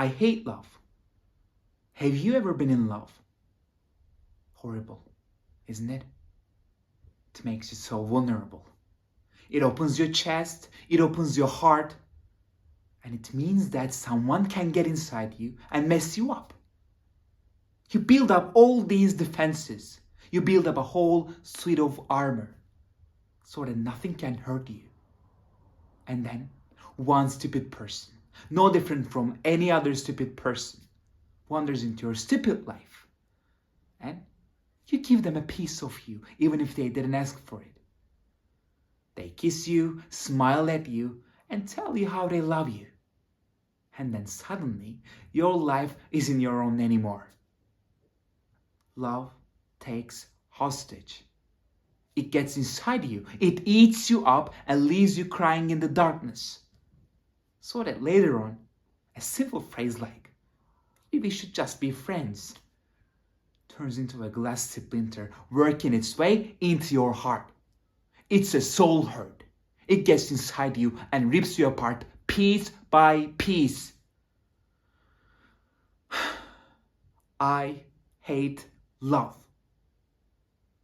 I hate love. Have you ever been in love? Horrible, isn't it? It makes you so vulnerable. It opens your chest, it opens your heart, and it means that someone can get inside you and mess you up. You build up all these defenses. You build up a whole suite of armor so that nothing can hurt you. And then one stupid person, no different from any other stupid person, wanders into your stupid life. And you give them a piece of you, even if they didn't ask for it. They kiss you, smile at you, and tell you how they love you. And then suddenly, your life isn't your own anymore. Love takes hostage. It gets inside you, it eats you up and leaves you crying in the darkness. So that later on, a simple phrase like, "Maybe we should just be friends," turns into a glass splinter working its way into your heart. It's a soul hurt. It gets inside you and rips you apart piece by piece. I hate love.